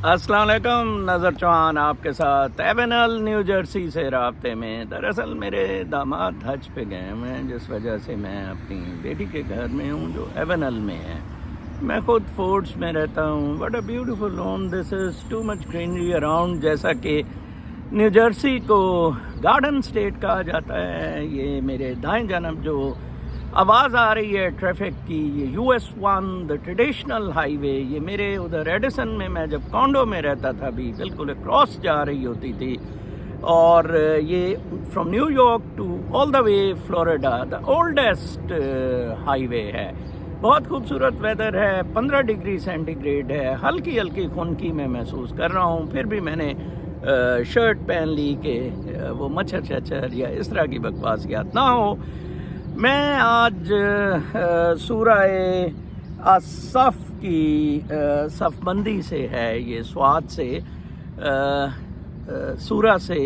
السلام علیکم، نظر چوہان آپ کے ساتھ ایونل نیو جرسی سے رابطے میں۔ دراصل میرے داماد حج پہ گئے ہیں، جس وجہ سے میں اپنی بیٹی کے گھر میں ہوں جو ایونل میں ہے۔ میں خود فورڈس میں رہتا ہوں۔ What a beautiful home, this is too much greenery around. جیسا کہ نیو جرسی کو گارڈن اسٹیٹ کہا جاتا ہے۔ یہ میرے دائیں جانب جو آواز آ رہی ہے ٹریفک کی، یہ US 1 دا ٹریڈیشنل ہائی وے، یہ میرے ادھر ایڈیسن میں جب کانڈو میں رہتا تھا بھی بالکل کراس جا رہی ہوتی تھی، اور یہ from New York to all the way Florida the oldest highway ہے۔ بہت خوبصورت ویدر ہے، 15 ڈگری سینٹی گریڈ ہے، ہلکی ہلکی خنکی میں محسوس کر رہا ہوں۔ پھر بھی میں نے شرٹ پہن لی کہ وہ مچھر چچر یا اس طرح کی بکواسیات نہ ہو۔ میں آج سورہ الصف کی صف بندی سے ہے، یہ سواد سے سورہ سے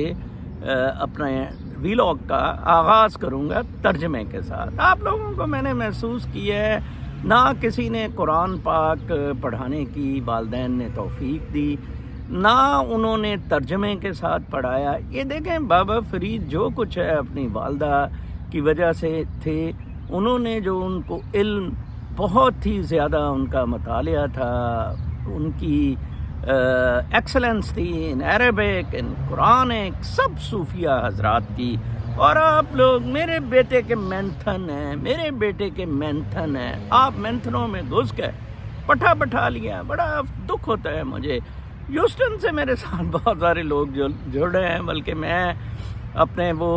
اپنے ویلاگ کا آغاز کروں گا ترجمے کے ساتھ۔ آپ لوگوں کو میں نے محسوس کیا ہے، نہ کسی نے قرآن پاک پڑھانے کی والدین نے توفیق دی، نہ انہوں نے ترجمے کے ساتھ پڑھایا۔ یہ دیکھیں، بابا فرید جو کچھ ہے اپنی والدہ کی وجہ سے تھے، انہوں نے جو ان کو علم بہت ہی زیادہ ان کا مطالعہ تھا، ان کی ایکسلنس تھی ان عربک ان قرآنک، سب صوفیہ حضرات کی۔ اور آپ لوگ میرے بیٹے کے مینتھن ہیں، میرے بیٹے کے مینتھن ہیں، آپ مینتھنوں میں گھس گئے، پٹھا بٹھا لیا۔ بڑا دکھ ہوتا ہے مجھے۔ ہیوسٹن سے میرے ساتھ بہت سارے لوگ جڑ رہے ہیں، بلکہ میں اپنے وہ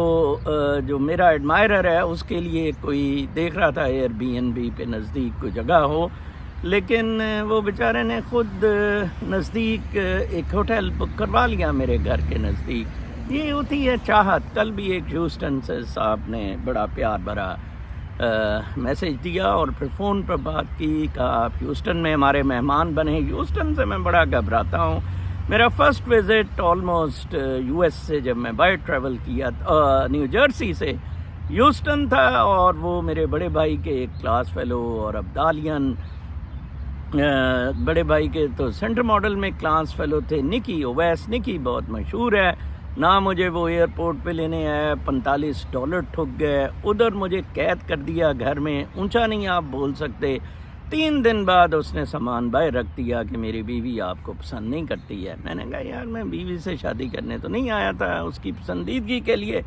جو میرا ایڈمائرر ہے اس کے لیے کوئی دیکھ رہا تھا Airbnb پہ نزدیک کوئی جگہ ہو، لیکن وہ بیچارے نے خود نزدیک ایک ہوٹل بک کروا لیا میرے گھر کے نزدیک۔ یہ ہوتی ہے چاہت۔ کل بھی ایک ہیوسٹن سے صاحب نے بڑا پیار بھرا میسج دیا اور پھر فون پر بات کی، کہا آپ ہیوسٹن میں ہمارے مہمان بنے۔ ہیوسٹن سے میں بڑا گھبراتا ہوں۔ میرا فرسٹ وزٹ آلموسٹ US سے جب میں بائی ٹریول کیا نیو جرسی سے ہیوسٹن تھا، اور وہ میرے بڑے بھائی کے ایک کلاس فیلو اور ابدالین، بڑے بھائی کے تو سینٹر ماڈل میں کلاس فیلو تھے، نکی اویس۔ نکی بہت مشہور ہے، نہ مجھے وہ ایئرپورٹ پہ لینے آیا، $45 ٹھک گئے، ادھر مجھے قید کر دیا گھر میں، اونچا نہیں آپ بول سکتے۔ 3 دن بعد اس نے سامان باہر رکھ دیا کہ میری بیوی آپ کو پسند نہیں کرتی ہے۔ میں نے کہا یار میں بیوی سے شادی کرنے تو نہیں آیا تھا، اس کی پسندیدگی کے لیے۔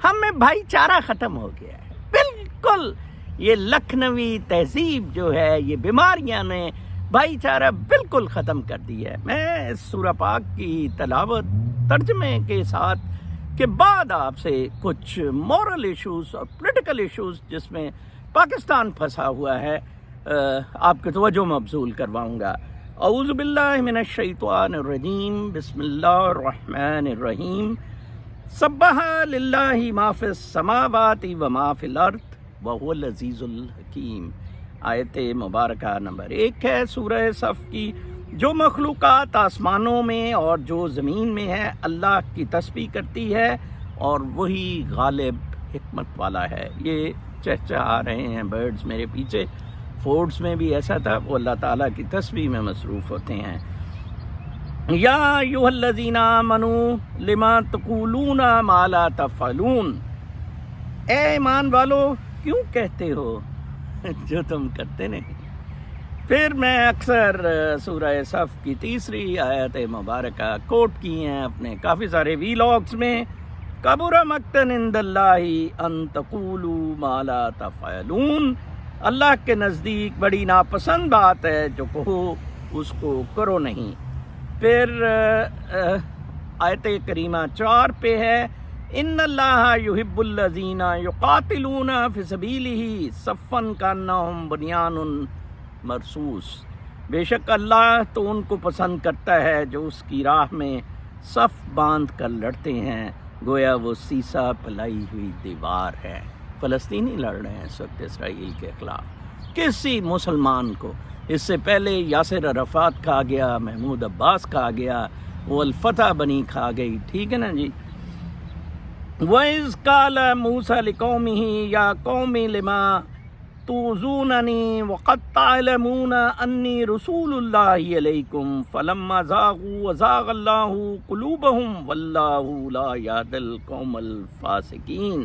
ہم میں بھائی چارہ ختم ہو گیا ہے بالکل۔ یہ لکھنوی تہذیب جو ہے، یہ بیماریاں نے بھائی چارہ بالکل ختم کر دی ہے۔ میں اس سورہ پاک کی تلاوت ترجمے کے ساتھ کے بعد آپ سے کچھ مورل ایشوز اور پولیٹیکل ایشوز جس میں پاکستان پھنسا ہوا ہے آپ کے توجہ مبذول کرواؤں گا۔ اعوذ باللہ من الشیطان الرجیم، بسم اللہ الرحمن الرحیم۔ سبح للہ ما فی السماوات و ما فی الارض وہو العزیز الحکیم۔ آیت مبارکہ نمبر 1 ہے سورہ صف کی۔ جو مخلوقات آسمانوں میں اور جو زمین میں ہے اللہ کی تسبیح کرتی ہے، اور وہی غالب حکمت والا ہے۔ یہ چہچہا رہے ہیں برڈز میرے پیچھے۔ فورڈس میں بھی ایسا تھا، وہ اللہ تعالیٰ کی تسبیح میں مصروف ہوتے ہیں۔ یا ایھا الذین آمنوا لما تقولون ما لا تفعلون۔ اے ایمان والو، کیوں کہتے ہو جو تم کرتے نہیں۔ پھر میں اکثر سورہ صف کی 3 آیت مبارکہ کوٹ کی ہیں اپنے کافی سارے ویلاگز میں۔ کبر مقتا عند اللہ ان تقولوا ما لا تفعلون۔ اللہ کے نزدیک بڑی ناپسند بات ہے جو کہو اس کو کرو نہیں۔ پھر آیت کریمہ 4 پہ ہے، ان اللہ یحب الذین یقاتلون فی سبیلہ صفا کانہم بنیان مرصوص۔ بے شک اللہ تو ان کو پسند کرتا ہے جو اس کی راہ میں صف باندھ کر لڑتے ہیں، گویا وہ سیسا پلائی ہوئی دیوار ہے۔ فلسطینی لڑ رہے ہیں اس وقت اسرائیل کے خلاف، کسی مسلمان کو۔ اس سے پہلے یاسر عرفات کھا گیا، محمود عباس کھا گیا، وہ الفتح بنی کھا گئی، ٹھیک ہے نا جی۔ وَإِذْ قَالَ مُوسَىٰ لِقَوْمِهِ يَا قَوْمِ لِمَ تؤذوننی وقد تعلمون انی رسول اللہ علیکم فلما زاغوا وزاغ اللہ قلوبہم واللہ لا یہدی القوم الفاسقین۔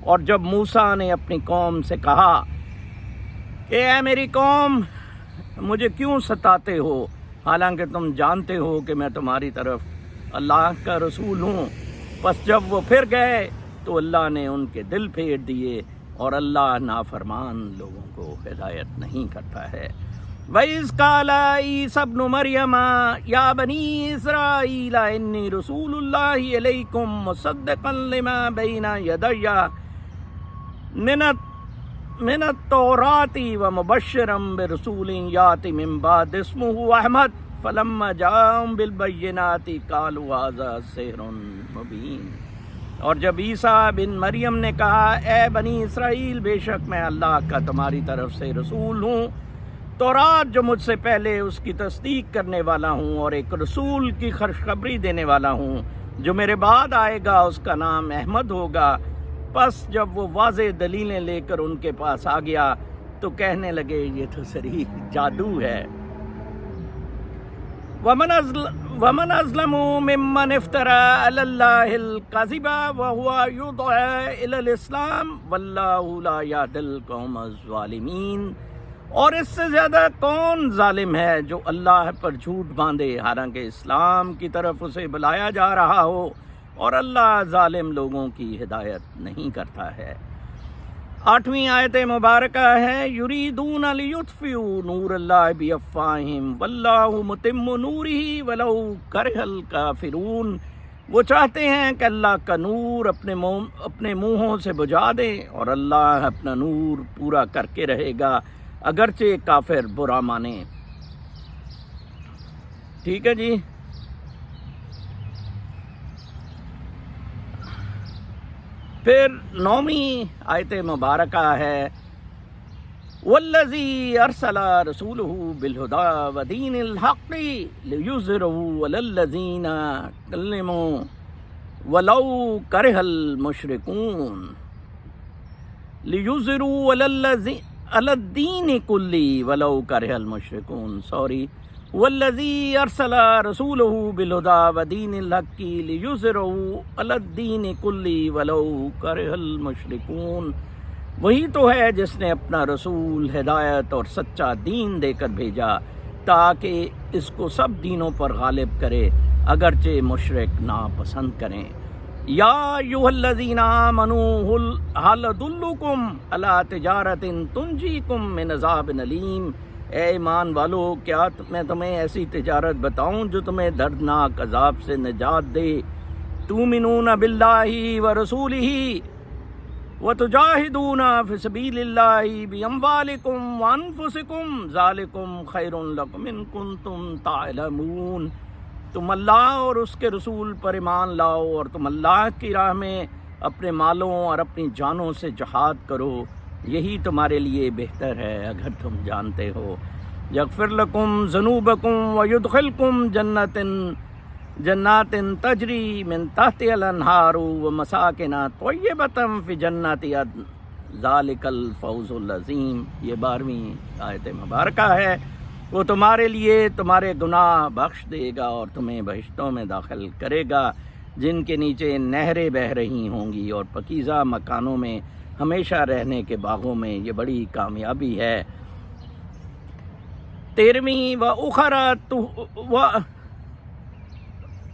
اور جب موسیٰ نے اپنی قوم سے کہا کہ اے میری قوم مجھے کیوں ستاتے ہو حالانکہ تم جانتے ہو کہ میں تمہاری طرف اللہ کا رسول ہوں، پس جب وہ پھر گئے تو اللہ نے ان کے دل پھیر دیے، اور اللہ نافرمان لوگوں کو ہدایت نہیں کرتا ہے۔ وَإِذْ قَالَ عِيسَى ابْنُ مَرْيَمَ يَا بَنِي إِسْرَائِيلَ إِنِّي رَسُولُ اللَّهِ إِلَيْكُمْ مُصَدِّقًا لِمَا بَيْنَ يَدَيَّ من التوراة ومبشرا برسول يأتي من بعد اسمه أحمد فلما جاءهم بالبينات قالوا هذا سحر مبين۔ اور جب عیسیٰ بن مریم نے کہا اے بنی اسرائیل بے شک میں اللہ کا تمہاری طرف سے رسول ہوں، تورات جو مجھ سے پہلے اس کی تصدیق کرنے والا ہوں، اور ایک رسول کی خوشخبری دینے والا ہوں جو میرے بعد آئے گا، اس کا نام احمد ہوگا۔ پس جب وہ واضح دلیلیں لے کر ان کے پاس آ گیا تو کہنے لگے یہ تو صریح جادو ہے۔ وَمَنْ أَظْلَمُ مِمَّنِ افْتَرَىٰ عَلَى اللَّهِ الْكَذِبَ وَهُوَ يُدْعَىٰ إِلَى الْإِسْلَامِ وَاللَّهُ لَا يَهْدِي الْقَوْمَ الظَّالِمِينَ۔ اور اس سے زیادہ کون ظالم ہے جو اللہ پر جھوٹ باندھے حالانکہ اسلام کی طرف اسے بلایا جا رہا ہو، اور اللہ ظالم لوگوں کی ہدایت نہیں کرتا ہے۔ 8ویں آیت مبارکہ ہے یریدون لیطفئوا نور اللہ بافواہہم واللہ متم نورہ ولو کرہ الکافرون۔ وہ چاہتے ہیں کہ اللہ کا نور اپنے منہوں سے بجھا دیں، اور اللہ اپنا نور پورا کر کے رہے گا اگرچہ کافر برا مانے۔ ٹھیک ہے جی۔ پھر 9ویں آیت مبارکہ ہے والذی ارسل رسولہ بالہدی ودین الحق لیظہرہ علی الذین کفروا ولو کرہ المشرکون۔ لیظہرہ علی الدین کلہ ولو کرہ المشرکون، والذی ارسل رسولہ بالہدی ودین الحق لیظہرہ علی الدین کلہ ولو کرہ المشرکون۔ وہی تو ہے جس نے اپنا رسول ہدایت اور سچا دین دے کر بھیجا تاکہ اس کو سب دینوں پر غالب کرے اگرچہ مشرک ناپسند کریں۔ یا ایھا الذین آمنوا ھل ادلکم علی تجارۃ تنجیکم من عذاب علیم۔ اے ایمان والو کیا میں تمہیں ایسی تجارت بتاؤں جو تمہیں دردناک عذاب سے نجات دے۔ تؤمنون باللہ ورسولہ وتجاہدون فی سبیل اللہ باموالکم وانفسکم ذالکم خیر لکم ان کنتم تعلمون۔ تم اللہ اور اس کے رسول پر ایمان لاؤ، اور تم اللہ کی راہ میں اپنے مالوں اور اپنی جانوں سے جہاد کرو، یہی تمہارے لیے بہتر ہے اگر تم جانتے ہو۔ یغفر لکم ذنوبکم ویدخلکم جنات تجری من تحتها الانہار ومساکن طیبۃ فی جنات عدن ذالک الفوز العظیم۔ یہ 12ویں آیت مبارکہ ہے۔ وہ تمہارے لیے تمہارے گناہ بخش دے گا اور تمہیں بہشتوں میں داخل کرے گا جن کے نیچے نہریں بہہ رہی ہوں گی، اور پاکیزہ مکانوں میں ہمیشہ رہنے کے باغوں میں یہ بڑی کامیابی ہے۔ 13ویں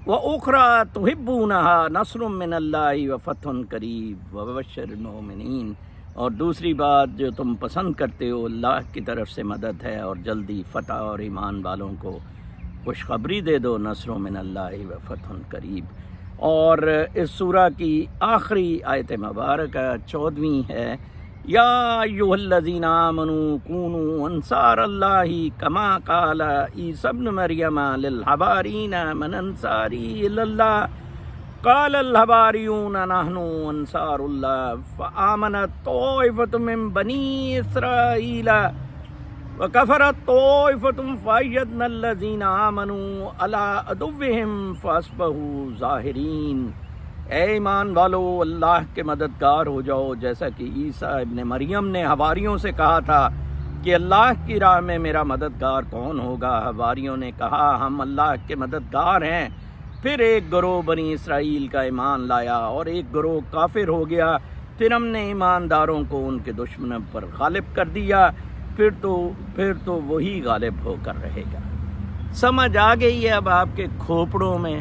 وَأُخْرَىٰ تُحِبُّونَهَا نَصْرٌ مِّنَ اللَّهِ وَفَتْحٌ قَرِیب وَبَشِّرِ الْمُؤْمِنِینَ۔ اور دوسری بات جو تم پسند کرتے ہو اللہ کی طرف سے مدد ہے، اور جلدی فتح اور ایمان والوں کو خوشخبری دے دو، نصر من اللہ وفتح قریب۔ اور اس سورہ کی آخری آیت مبارکہ 14ویں ہے یا ایھا الذین آمنوا کونوا انصار اللہ کما قال عیسی ابن مریم للحواریین من انصاری الی اللہ قال الحواریون نحن انصار اللہ فآمنت طائفۃ من بنی اسرائیل وکفرت طائفۃ فأیدنا الذین آمنوا علی عدوہم فاصبحوا ظاہرین۔ اے ایمان والو اللہ کے مددگار ہو جاؤ، جیسا کہ عیسیٰ ابن مریم نے حواریوں سے کہا تھا کہ اللہ کی راہ میں میرا مددگار کون ہوگا؟ حواریوں نے کہا ہم اللہ کے مددگار ہیں۔ پھر ایک گروہ بنی اسرائیل کا ایمان لایا اور ایک گروہ کافر ہو گیا، پھر ہم نے ایمانداروں کو ان کے دشمنوں پر غالب کر دیا، پھر تو وہی غالب ہو کر رہے گا۔ سمجھ آ گئی ہے اب آپ کے کھوپڑوں میں؟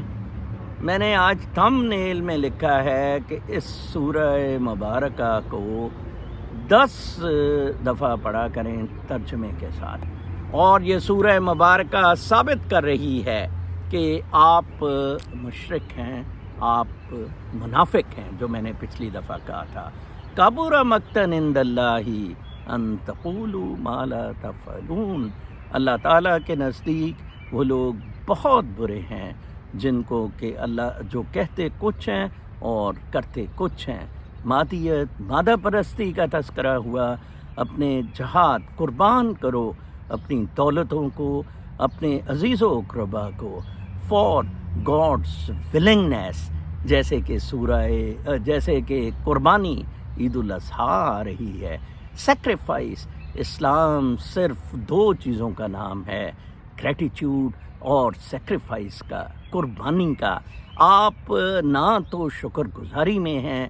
میں نے آج تھم نیل میں لکھا ہے کہ اس سورہ مبارکہ کو 10 دفعہ پڑھا کریں ترجمے کے ساتھ، اور یہ سورہ مبارکہ ثابت کر رہی ہے کہ آپ مشرک ہیں، آپ منافق ہیں، جو میں نے پچھلی دفعہ کہا تھا۔ کبر مقتا عند اللہ ان تقولوا ما لا تفعلون، اللہ تعالیٰ کے نزدیک وہ لوگ بہت برے ہیں جن کو کہ اللہ جو کہتے کچھ ہیں اور کرتے کچھ ہیں۔ مادیت، مادہ پرستی کا تذکرہ ہوا۔ اپنے جہاد قربان کرو، اپنی دولتوں کو، اپنے عزیز و اقربا کو فار گاڈس ولنگنیس، جیسے کہ قربانی عید الاضحیٰ آ رہی ہے، سیکریفائس۔ اسلام صرف 2 چیزوں کا نام ہے، گریٹیٹیوڈ اور سیکریفائس کا، قربانی کا۔ آپ نہ تو شکر گزاری میں ہیں،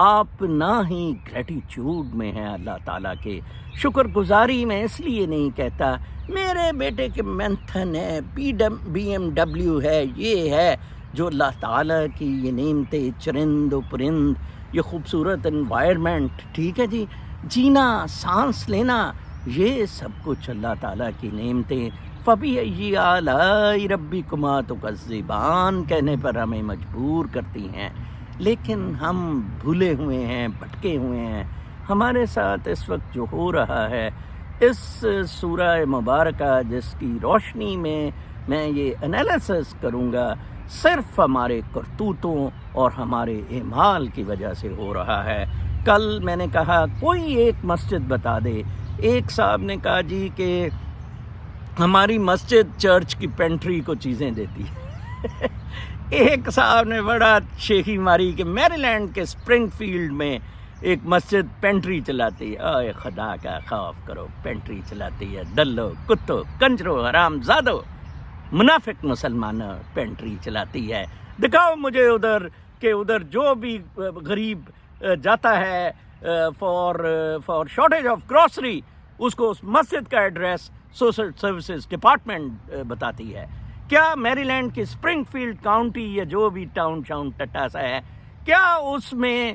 آپ نہ ہی گریٹیٹیوڈ میں ہیں اللہ تعالیٰ کے۔ شکر گزاری میں اس لیے نہیں کہتا میرے بیٹے کے مینتھن ہے، بی ایم ڈبلیو ہے، یہ ہے جو اللہ تعالیٰ کی یہ نعمتیں، چرند و پرند، یہ خوبصورت انوائرمنٹ، ٹھیک ہے جی، جینا، سانس لینا، یہ سب کچھ اللہ تعالیٰ کی نعمتیں۔ فَبِأَيِّ آلَاءِ رَبِّكُمَا تُكَذِّبَانِ کہنے پر ہمیں مجبور کرتی ہیں، لیکن ہم بھولے ہوئے ہیں، بھٹکے ہوئے ہیں۔ ہمارے ساتھ اس وقت جو ہو رہا ہے، اس سورہ مبارکہ جس کی روشنی میں میں یہ انالیسس کروں گا، صرف ہمارے کرتوتوں اور ہمارے اعمال کی وجہ سے ہو رہا ہے۔ کل میں نے کہا کوئی ایک مسجد بتا دے، ایک صاحب نے کہا جی کہ ہماری مسجد چرچ کی پینٹری کو چیزیں دیتی ہے۔ ایک صاحب نے بڑا شیخی ماری کہ میری لینڈ کے اسپرنگ فیلڈ میں ایک مسجد پینٹری چلاتی ہے۔ اے خدا کا خوف کرو، پینٹری چلاتی ہے، دلو، کتو، کنجرو، حرام زادو، منافق مسلمانوں پینٹری چلاتی ہے۔ دکھاؤ مجھے ادھر کہ ادھر جو بھی غریب جاتا ہے فار شارٹیج آف گروسری، اس کو اس مسجد کا ایڈریس سوشل سروسز ڈپارٹمنٹ بتاتی ہے۔ کیا میری لینڈ کی اسپرنگ فیلڈ کاؤنٹی یا جو بھی ٹاؤن ٹٹا سا ہے، کیا اس میں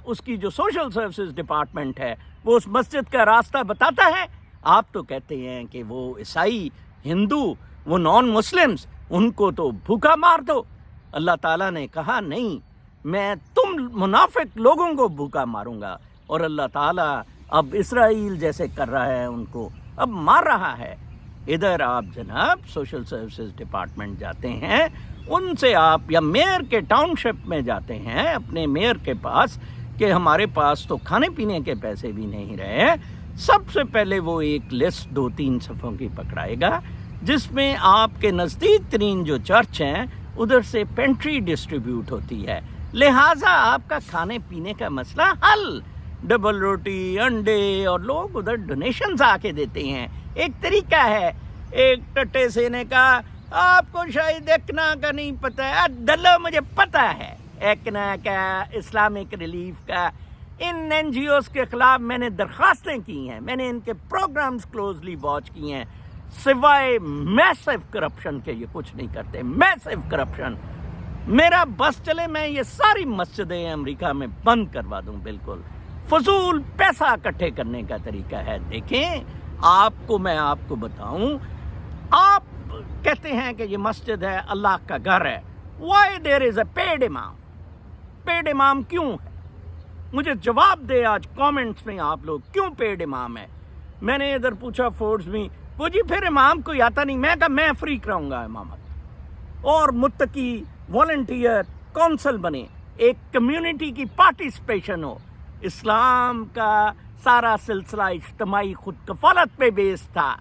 اس کی جو سوشل سروسز ڈپارٹمنٹ ہے وہ اس مسجد کا راستہ بتاتا ہے؟ آپ تو کہتے ہیں کہ وہ عیسائی، ہندو، وہ نان مسلمز، ان کو تو بھوکا مار دو۔ اللہ تعالیٰ نے کہا نہیں، میں تم منافق لوگوں کو بھوکا ماروں گا، اور اللہ تعالیٰ اب اسرائیل جیسے کر رہا ہے ان کو اب مار رہا ہے۔ ادھر آپ جناب سوشل سروسز ڈپارٹمنٹ جاتے ہیں، ان سے آپ یا میئر کے ٹاؤن شپ میں جاتے ہیں اپنے میئر کے پاس کہ ہمارے پاس تو کھانے پینے کے پیسے بھی نہیں رہے، سب سے پہلے وہ ایک لسٹ 2-3 صفحوں کی پکڑائے گا جس میں آپ کے نزدیک ترین جو چرچ ہیں ادھر سے پینٹری ڈسٹریبیوٹ ہوتی ہے، لہٰذا آپ کا کھانے پینے کا مسئلہ حل۔ ڈبل روٹی، انڈے، اور لوگ ادھر ڈونیشنز آ کے دیتے ہیں۔ ایک طریقہ ہے۔ ایک ٹٹے سے نے کہا آپ کو شاید ایکنا کا نہیں پتہ ہے، دلو مجھے پتہ ہے ایکنا کا، اسلامک ریلیف کا۔ ان این جی اوز کے خلاف میں نے درخواستیں کی ہیں، میں نے ان کے پروگرامز کلوزلی واچ کیے ہیں، سوائے میسو کرپشن کے یہ کچھ نہیں کرتے، میسو کرپشن۔ میرا بس چلے میں یہ ساری مسجدیں امریکہ میں بند کروا دوں، بالکل فضول پیسہ اکٹھے کرنے کا طریقہ ہے۔ دیکھیں میں آپ کو بتاؤں، آپ کہتے ہیں کہ یہ مسجد ہے، اللہ کا گھر ہے، why there is a paid امام؟ پیڈ امام کیوں ہے؟ مجھے جواب دے آج کامنٹس میں آپ لوگ، کیوں پیڈ امام ہے؟ میں نے ادھر پوچھا فورڈز میں، وہ جی پھر امام کوئی آتا نہیں۔ میں کہا میں فری کراؤں گا امامت، اور متقی والنٹیئر کونسل بنے، ایک کمیونٹی کی پارٹیسپیشن ہو۔ اسلام کا سارا سلسلہ اجتماعی خود کفالت پہ بیس تھا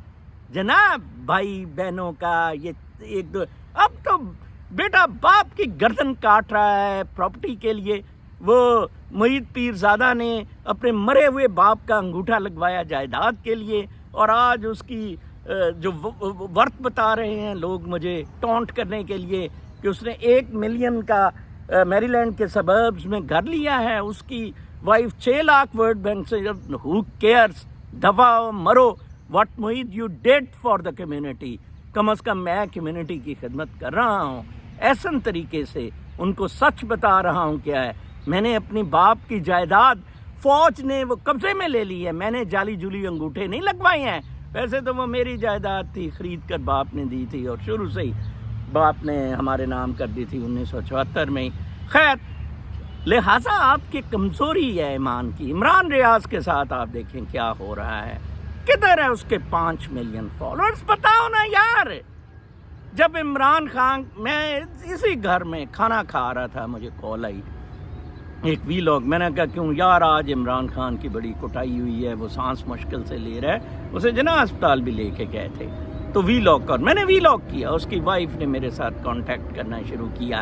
جناب، بھائی بہنوں کا یہ ایک دو۔ اب تو بیٹا باپ کی گردن کاٹ رہا ہے پراپرٹی کے لیے. وہ معید پیرزادہ نے اپنے مرے ہوئے باپ کا انگوٹھا لگوایا جائیداد کے لیے, اور آج اس کی جو ورت بتا رہے ہیں لوگ مجھے ٹونٹ کرنے کے لیے کہ اس نے 1 ملین کا میری لینڈ کے سبربز میں گھر لیا ہے, اس کی وائف 6 لاکھ ورلڈ بینک سے. ہو کیئرس, دفعہ مرو. واٹ معید you did for the community. کم از کم میں کمیونٹی کی خدمت کر رہا ہوں, احسن طریقے سے ان کو سچ بتا رہا ہوں. کیا ہے, میں نے اپنی باپ کی جائیداد فوج نے وہ قبضے میں لے لی ہے, میں نے جعلی جولی انگوٹھے نہیں لگوائے ہیں. ویسے تو وہ میری جائیداد تھی, خرید کر باپ نے دی تھی, اور شروع سے ہی باپ نے ہمارے نام کر دی تھی 1974 میں. خیر, لہٰذا آپ کی کمزوری ہے ایمان کی. عمران ریاض کے ساتھ آپ دیکھیں کیا ہو رہا ہے, کدھر ہے اس کے 5 ملین فالوورز. بتاؤ نا یار. جب عمران خان, میں اسی گھر میں کھانا کھا رہا تھا, مجھے کال آئی ایک وی لاگ. میں نے کہا کیوں یار, آج عمران خان کی بڑی کٹائی ہوئی ہے, وہ سانس مشکل سے لے رہا ہے, اسے جناح ہسپتال بھی لے کے گئے تھے, تو وی لاگ کر. میں نے وی لاگ کیا, اس کی وائف نے میرے ساتھ کانٹیکٹ کرنا شروع کیا.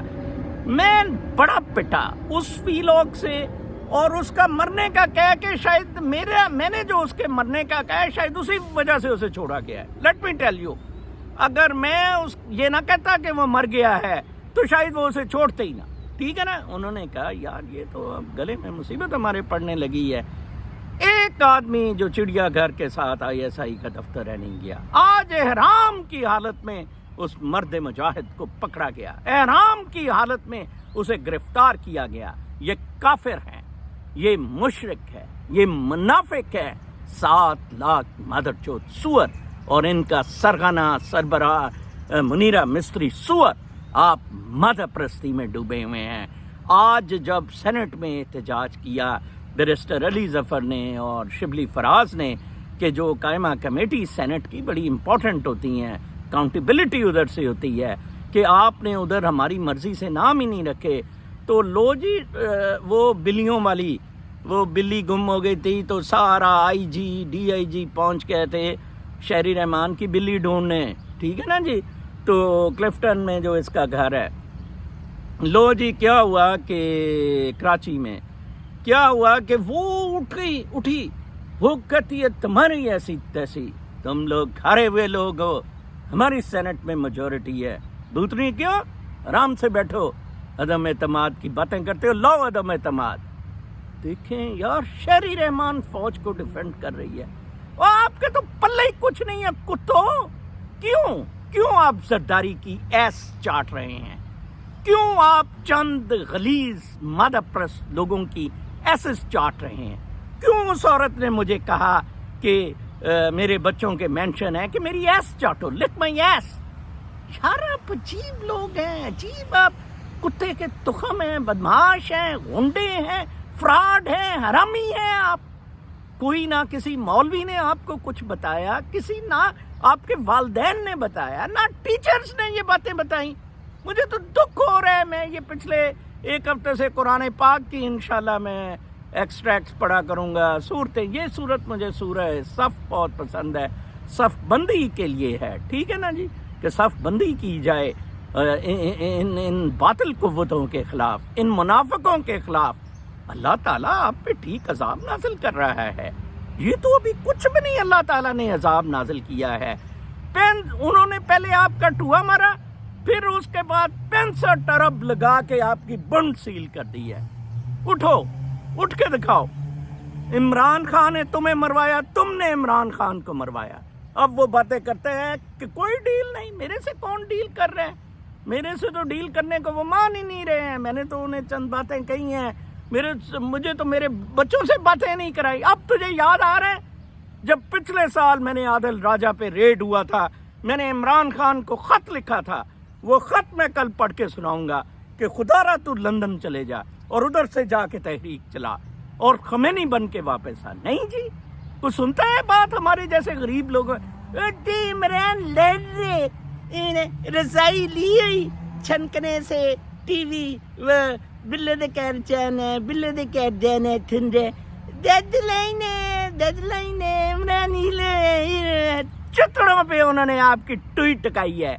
میں بڑا پٹا اس وی لاگ سے, اور اس کا مرنے کا کہہ کے شاید میں نے جو اس کے مرنے کا کہا ہے شاید اسی وجہ سے اسے چھوڑا گیا ہے. لیٹ می ٹیل یو, اگر میں یہ نہ کہتا کہ وہ مر گیا ہے تو شاید وہ اسے چھوڑتے ہی نہ. ٹھیک ہے نا. انہوں نے کہا یار یہ تو اب گلے میں مصیبت ہمارے پڑنے لگی ہے. ایک آدمی جو چڑیا گھر کے ساتھ ISI کا دفتر ہے نہیں گیا. آج احرام کی حالت میں اس مرد مجاہد کو پکڑا گیا, احرام کی حالت میں اسے گرفتار کیا گیا. یہ کافر ہیں, یہ مشرک ہے, یہ منافق ہے. 7 لاکھ مادر چوت سور, اور ان کا سرغنہ سربراہ منیرہ مستری سور آپ مادہ پرستی میں ڈوبے ہوئے ہیں. آج جب سینٹ میں احتجاج کیا بیرسٹر علی ظفر نے اور شبلی فراز نے کہ جو قائمہ کمیٹی سینٹ کی بڑی امپورٹنٹ ہوتی ہیں, اکاؤنٹیبلٹی ادھر سے ہوتی ہے, کہ آپ نے ادھر ہماری مرضی سے نام ہی نہیں رکھے, تو لو جی وہ بلیوں والی, وہ بلی گم ہو گئی تھی تو سارا IG DIG پہنچ گئے تھے شہری رحمان کی بلی ڈھونڈنے. ٹھیک ہے نا جی. تو کلفٹن میں جو اس کا گھر ہے, لو جی کیا ہوا کہ کراچی میں کیا ہوا کہ وہ اٹھی, وہ کہتی ہے تمہاری ایسی تیسی, تم لوگ ہارے ہوئے لوگ ہو, ہماری سینٹ میں میجورٹی ہے, دوسری کیوں, آرام سے بیٹھو, عدم اعتماد کی باتیں کرتے ہو, لو عدم اعتماد. دیکھیں یار, شہری رحمان فوج کو ڈیفینڈ کر رہی ہے, اور آپ کے تو پلے ہی کچھ نہیں ہے کتو. کیوں آپ زرداری کی ایس چاٹ رہے ہیں؟ کیوں آپ چند غلیظ مادہ پرست لوگوں کی ایسز چاٹ رہے ہیں؟ کیوں اس عورت نے مجھے کہا کہ میرے بچوں کے مینشن ہے کہ میری ایس چاٹو, لک مائی ایس. یار آپ عجیب لوگ ہیں, عجیب, آپ کتے کے تخم ہیں, بدمعاش ہیں, غنڈے ہیں, فراڈ ہیں, حرامی ہیں آپ. کوئی نہ کسی مولوی نے آپ کو کچھ بتایا, کسی نہ آپ کے والدین نے بتایا, نہ ٹیچرز نے یہ باتیں بتائیں. مجھے تو دکھ ہو رہا ہے. میں یہ پچھلے 1 ہفتے سے قرآن پاک کی انشاءاللہ میں ایکسٹریکٹس پڑھا کروں گا, صورتیں. یہ صورت مجھے سورہ صف بہت پسند ہے, صف بندی کے لیے ہے. ٹھیک ہے نا جی, کہ صف بندی کی جائے ان باطل قوتوں کے خلاف, ان منافقوں کے خلاف. اللہ تعالیٰ آپ پہ ٹھیک عذاب نازل کر رہا ہے. یہ تو ابھی کچھ بھی نہیں اللہ تعالیٰ نے عذاب نازل کیا ہے. انہوں نے پہلے آپ کا ٹوہا مارا, پھر اس کے بعد 65 ارب لگا کے آپ کی بنڈ سیل کر دی ہے. اٹھو, اٹھ کے دکھاؤ. عمران خان نے تمہیں مروایا, تم نے عمران خان کو مروایا. اب وہ باتیں کرتے ہیں کہ کوئی ڈیل نہیں. میرے سے کون ڈیل کر رہے ہیں؟ میرے سے تو ڈیل کرنے کو وہ مان ہی نہیں رہے ہیں. میں نے تو انہیں چند باتیں کہی ہیں, مجھے تو میرے بچوں سے باتیں نہیں کرائی. اب تجھے یاد آ رہا ہے جب پچھلے سال میں نے عادل راجہ پہ ریڈ ہوا تھا, میں نے عمران خان کو خط لکھا تھا. وہ خط میں کل پڑھ کے سناؤں گا کہ خدا را تو لندن چلے جا اور ادھر سے جا کے تحریک چلا اور خمینی بن کے واپس آ. نہیں جی, وہ سنتا ہے بات ہمارے جیسے غریب لوگ. عمران لڑ رہے, رسائی لی چھنکنے سے ٹی وی, بلے دے کیر جانے, بلے دے کیر جانے تھنڈے, ڈیڈ لائن عمران ہی چتڑوں پہ انہوں نے آپ کی ٹوئی ٹکائی ہے.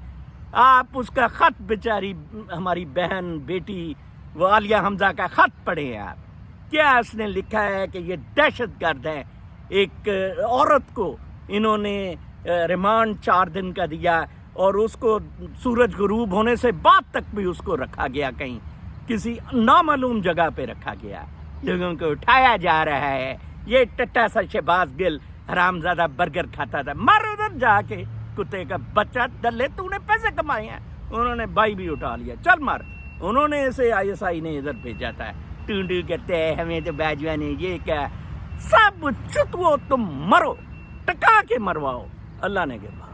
آپ اس کا خط بیچاری ہماری بہن بیٹی وہ عالیہ حمزہ کا خط پڑھیں آپ، کیا اس نے لکھا ہے کہ یہ دہشت گرد ہیں. ایک عورت کو انہوں نے ریمانڈ 4 دن کا دیا اور اس کو سورج غروب ہونے سے بعد تک بھی اس کو رکھا گیا، کہیں کسی نامعلوم جگہ پہ رکھا گیا، لوگوں کو اٹھایا جا رہا ہے. یہ ٹٹا سا شہباز گل حرامزادہ برگر کھاتا تھا، مر ادھر جا کے کتے کا بچہ دلے، تو نے پیسے کمائے ہیں. انہوں نے بھائی بھی اٹھا لیا، چل مر. انہوں نے اسے ISI نے ادھر بھیجا تھا، ٹونڈو کرتے ہیں ہمیں تو باجوہ نے یہ کہا. سب چتو تم مرو، ٹکا کے مرواؤ، اللہ نے کے بعد.